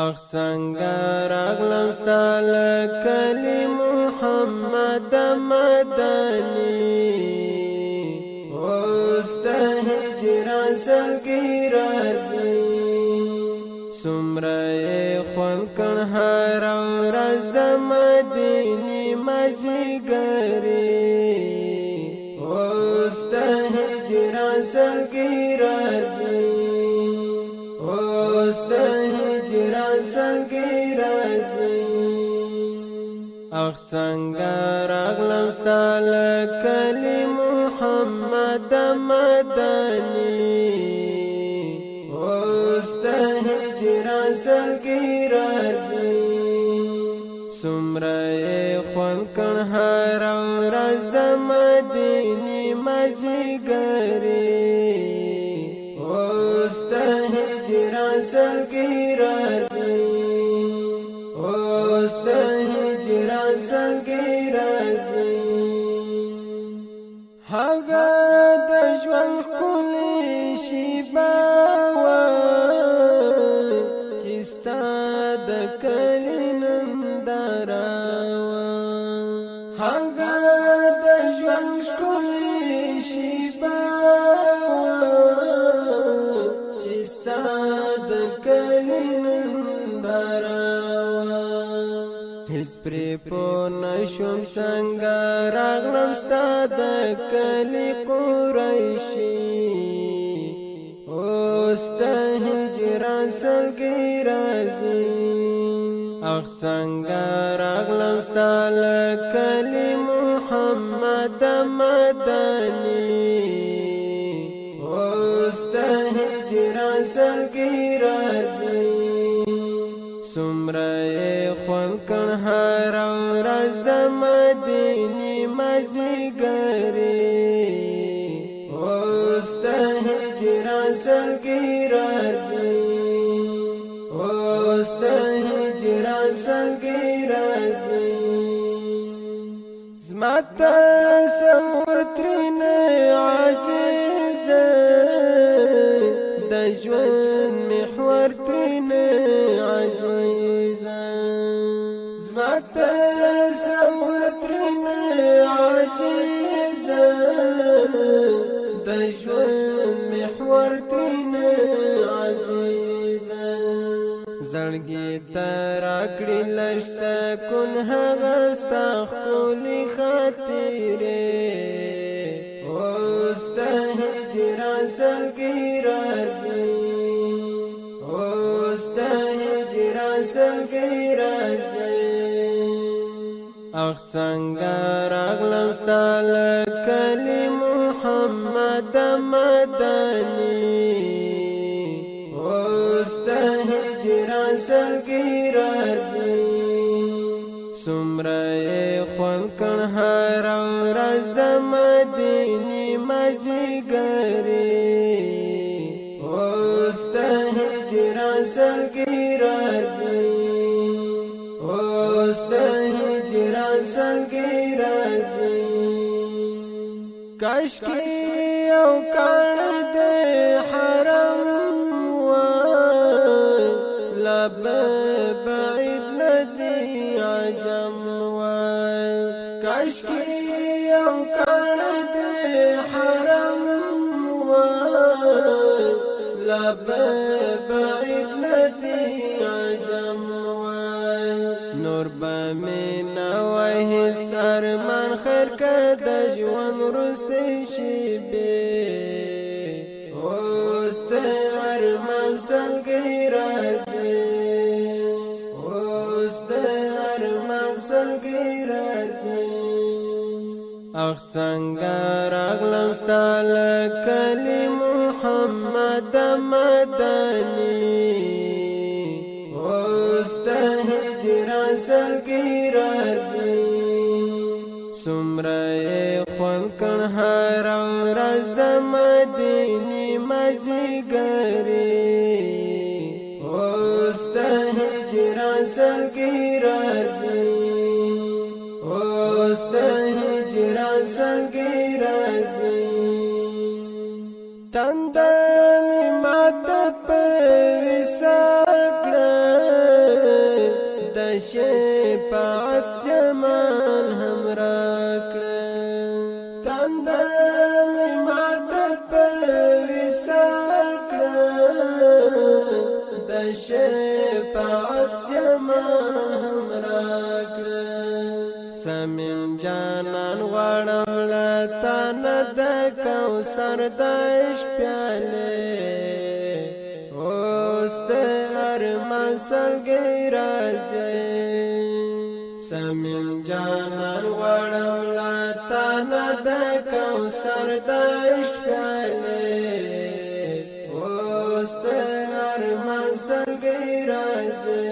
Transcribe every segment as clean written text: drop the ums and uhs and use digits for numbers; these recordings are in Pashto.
اخ څنګه راغلم ستاله کلی محمد مدني اوس د هجران سلګي راځي څومره خوان کړ هر ورځ د مدینې مازیګري اوس د هجران سلګي راځي اوس د هجران سلګي راځي اخ څنګه راغلم ستاله کلی محمد مدني اوس د هجران سلګي راځي څومره خوان کړ هر ورځ د مدینې مازیګري اوس د هجران سلګي راځي اوس د هجران سلګي راځي هغه د ژوند ښکلې شیبه وه چې ستا د کلي ننداره وه هغه د ژوند ښکلې شیبه وه چې ستا د کلي ننداره وه هیڅ پرې پوه نشوم څنګه راغلم ستا د کلي قریشي اوس د هجران سلګي راځي اخ څنګه راغلم ستاله کلی محمد مدني اوس د هجران سلګي راځي څومره خوان کړ هر ورځ د مدینې مازیګري اوس د هجران سلګي راځي اوس د هجران سلګي راځي زما تصور ترېنه عاجز د ژوند محور ترېنه عاجز زما تصور ترېنه عاجز د ژوند محور ترېنه عاجز زړګي ته راکړي لږ سکون هغه ستا ښکلې خاطرې اوس د هجران سلګي راځي اوس د هجران سلګي راځي اخ څنګه راغلم ستاله کلی محمد مدني اوس د هجران سلګي راځي څومره خوان کړ هر ورځ د مدینې مازیګري اوس د هجران سلګي راځي اوس د هجران سلګي راځي کاشکي یو کاڼی د حرم وای لا بعید ندی عجم وای کاشکي یو کاڼی د حرم وای لا بعید ندی عجم وای نور به مې نه وای هېڅ ارمان خیر که د ژوند وروستۍ شېبې اوس د ارمان سلګي راځي اوس د ارمان سلګي راځي اخ څنګه راغلم ستاله کلی محمد مدني اوس د هجران سلګي راځي څومره خوان کړ هر ورځ د مدینې مازیګري اوس د هجران سلګي راځي اوس د هجران سلګي راځي تنده مې ماته په وصال کړه شفاعت جمال هم راکړه تنده می ماته په وصال کړه د شفاعت جمال هم راکړه سمیم جانان غواړم له تا نه د کوثر د عشق پیالې اوس د ارمان سلګۍ راځي سمیم جانان غواړم له تا نه د کوثر د عشق پیالې اوس د ارمان سلګۍ راځي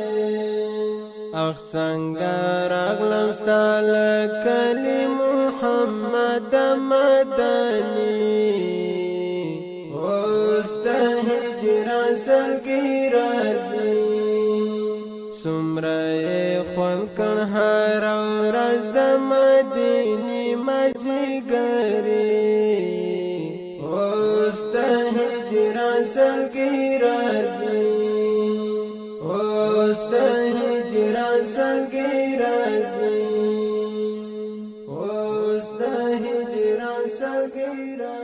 اخ څنګه راغلم ستا له کلي محمد مدني اوس د هجران سلګۍ راځي څومره یې خوند کړ هره ورځ د مدینې مازیګري اوس د هجران سلګۍ راځي اوس د هجران سلګۍ راځي اوس د هجران سلګۍ راځي